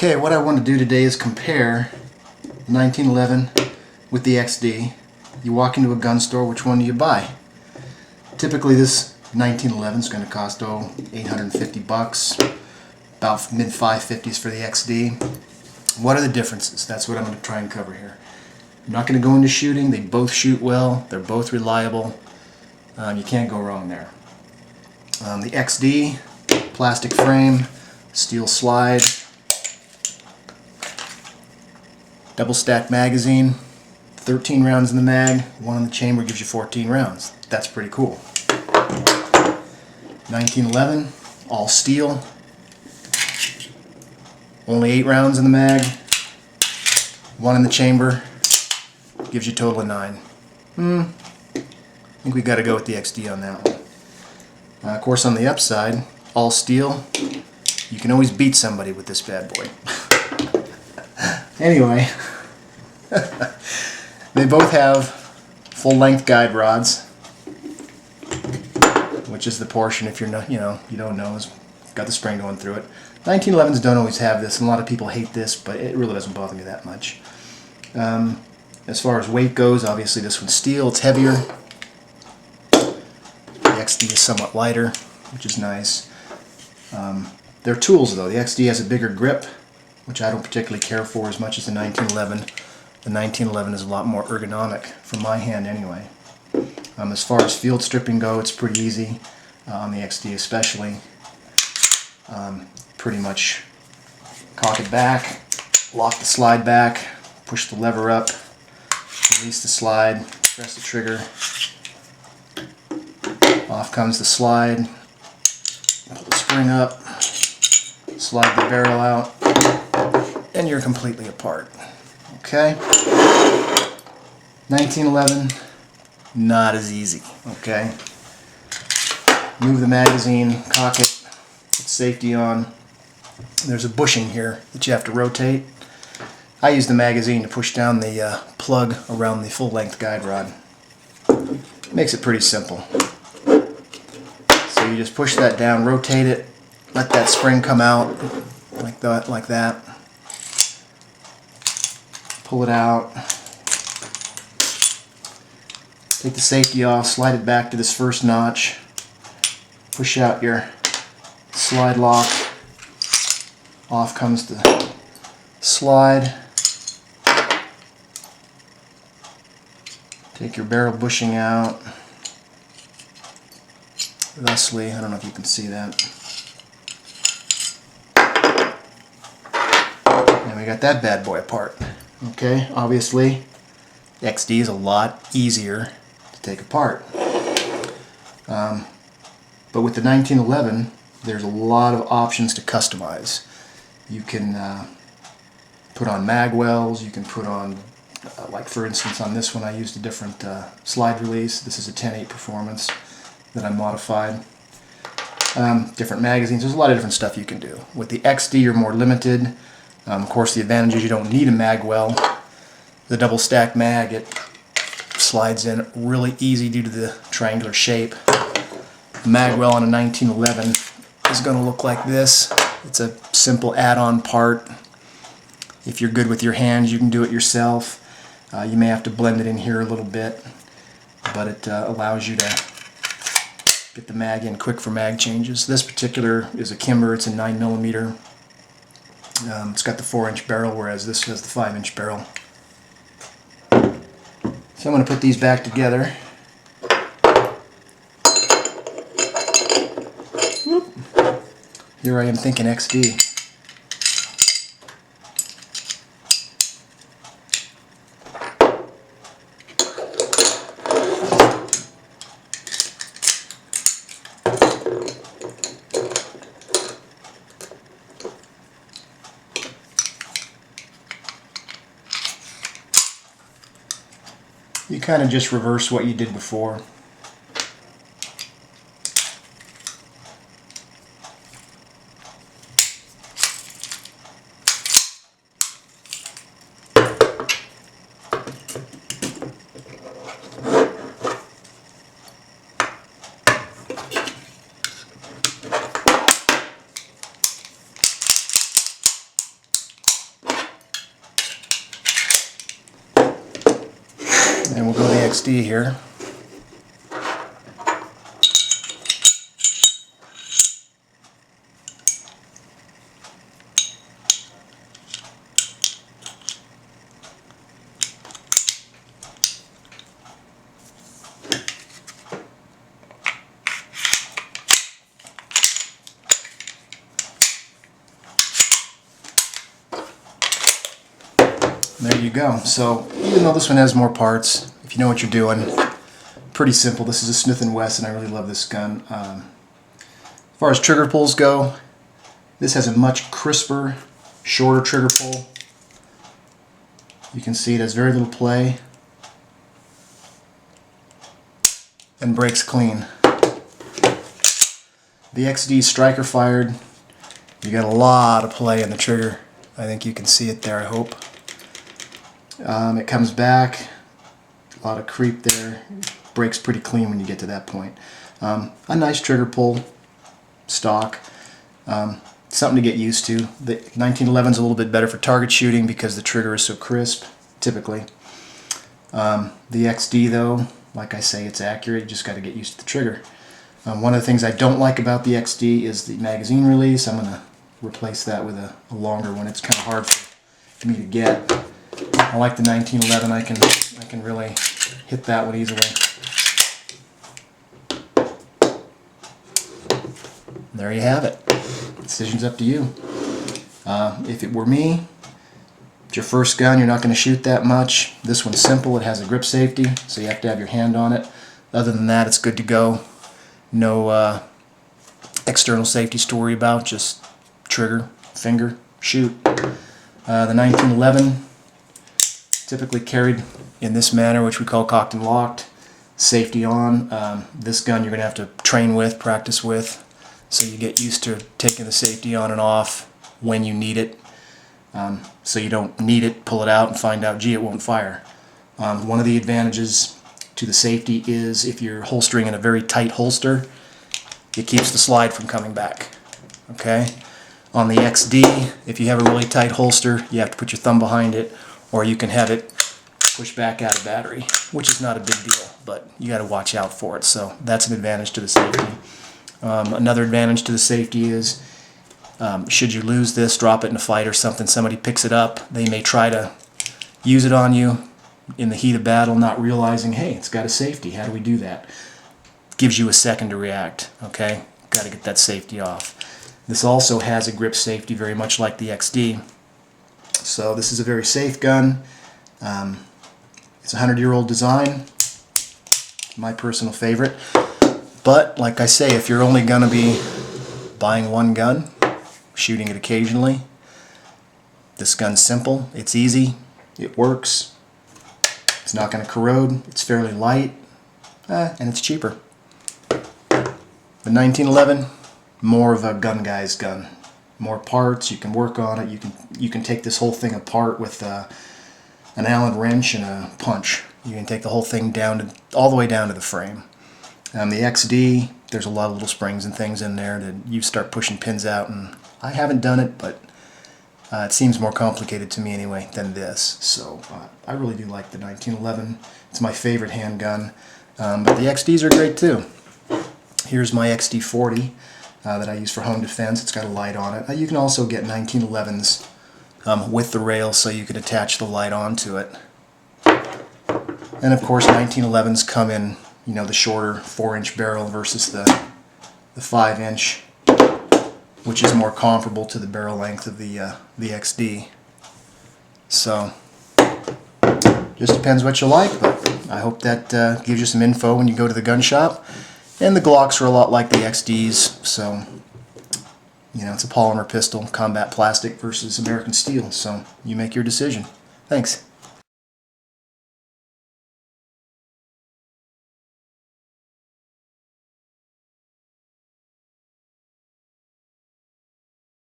Okay, what I want to do today is compare 1911 with the XD. You walk into a gun store, which one do you buy? Typically this 1911 is going to cost $850, about mid 550s for the XD. What are the differences? That's what I'm going to try and cover here. I'm not going to go into shooting. They both shoot well. They're both reliable. You can't go wrong there. The XD, plastic frame, steel slide, double stacked magazine, 13 rounds in the mag, one in the chamber gives you 14 rounds. That's pretty cool. 1911, all steel, only 8 rounds in the mag, one in the chamber, gives you a total of 9. I think we got to go with the XD on that one. Of course, on the upside, all steel. You can always beat somebody with this bad boy. Anyway, they both have full-length guide rods, which is the portion, if you're not, you don't know, has got the spring going through it. 1911s don't always have this, and a lot of people hate this, but it really doesn't bother me that much. As far as weight goes, obviously this one's steel, it's heavier. The XD is somewhat lighter, which is nice. They're tools though. The XD has a bigger grip, which I don't particularly care for as much as the 1911. The 1911 is a lot more ergonomic for my hand anyway. As far as field stripping go, it's pretty easy, on the XD especially. Pretty much cock it back, lock the slide back, push the lever up, release the slide, press the trigger, off comes the slide, pull the spring up, slide the barrel out, and you're completely apart. Okay? 1911, not as easy. Okay? Move the magazine, cock it, put safety on. There's a bushing here that you have to rotate. I use the magazine to push down the plug around the full-length guide rod. Makes it pretty simple. So you just push that down, rotate it, let that spring come out like that. Pull it out. Take the safety off, slide it back to this first notch. Push out your slide lock. Off comes the slide. Take your barrel bushing out. Thusly, I don't know if you can see that. And we got that bad boy apart. Okay, obviously, XD is a lot easier to take apart. But with the 1911, there's a lot of options to customize. You can put on mag wells, you can put on, like for instance on this one I used a different slide release. This is a 10.8 Performance that I modified. Different magazines, there's a lot of different stuff you can do. With the XD you're more limited. Of course the advantage is you don't need a mag well. The double stack mag, it slides in really easy due to the triangular shape. The mag well on a 1911 is going to look like this. It's a simple add-on part. If you're good with your hands, you can do it yourself. You may have to blend it in here a little bit, but it allows you to get the mag in quick for mag changes. This particular is a Kimber, it's a 9mm. It's got the 4-inch barrel, whereas this has the 5-inch barrel. So I'm going to put these back together. Whoop. Here I am thinking XD. You kind of just reverse what you did before. XD here. There you go. So even though this one has more parts, if you know what you're doing, pretty simple. This is a Smith&Wesson. I really love this gun. As far as trigger pulls go, this has a much crisper, shorter trigger pull. You can see it has very little play and breaks clean. The XD striker fired. You got a lot of play in the trigger. I think you can see it there, I hope. It comes back, a lot of creep there, breaks pretty clean when you get to that point. A nice trigger pull, stock, something to get used to. The 1911 is a little bit better for target shooting because the trigger is so crisp, typically. The XD though, like I say, it's accurate, you just got to get used to the trigger. One of the things I don't like about the XD is the magazine release. I'm going to replace that with a longer one. It's kind of hard for me to get. I like the 1911. I can really hit that one easily. There you have it. Decision's up to you. If it were me, it's your first gun, you're not going to shoot that much. This one's simple. It has a grip safety, so you have to have your hand on it. Other than that, it's good to go. No external safety to worry about. Just trigger, finger, shoot. The 1911. Typically carried in this manner, which we call cocked and locked, safety on. This gun you're going to have to train with, practice with, so you get used to taking the safety on and off when you need it. So you don't need it, pull it out and find out, gee, it won't fire. One of the advantages to the safety is if you're holstering in a very tight holster, it keeps the slide from coming back. Okay? On the XD, if you have a really tight holster, you have to put your thumb behind it, or you can have it push back out of battery, which is not a big deal, but you got to watch out for it. So that's an advantage to the safety. Another advantage to the safety is should you lose this, drop it in a fight or something, somebody picks it up, they may try to use it on you in the heat of battle, not realizing, hey, it's got a safety. How do we do that? Gives you a second to react. Okay, got to get that safety off. This also has a grip safety, very much like the XD. So this is a very safe gun. It's a 100-year-old design, my personal favorite. But like I say, if you're only going to be buying one gun, shooting it occasionally, this gun's simple, it's easy, it works, it's not going to corrode, it's fairly light, and it's cheaper. The 1911, more of a gun guy's gun. More parts, you can work on it, you can take this whole thing apart with an Allen wrench and a punch. You can take the whole thing down all the way down to the frame. The XD, there's a lot of little springs and things in there that you start pushing pins out, and I haven't done it, but it seems more complicated to me anyway than this. So I really do like the 1911. It's my favorite handgun, but the XDs are great too. Here's my XD40. That I use for home defense. It's got a light on it. You can also get 1911s with the rail, so you can attach the light onto it. And of course 1911s come in, you know, the shorter 4-inch barrel versus the 5-inch, which is more comparable to the barrel length of the XD. So just depends what you like, but I hope that gives you some info when you go to the gun shop. And the Glocks are a lot like the XDs, so, you know, it's a polymer pistol, combat plastic versus American steel, so you make your decision. Thanks.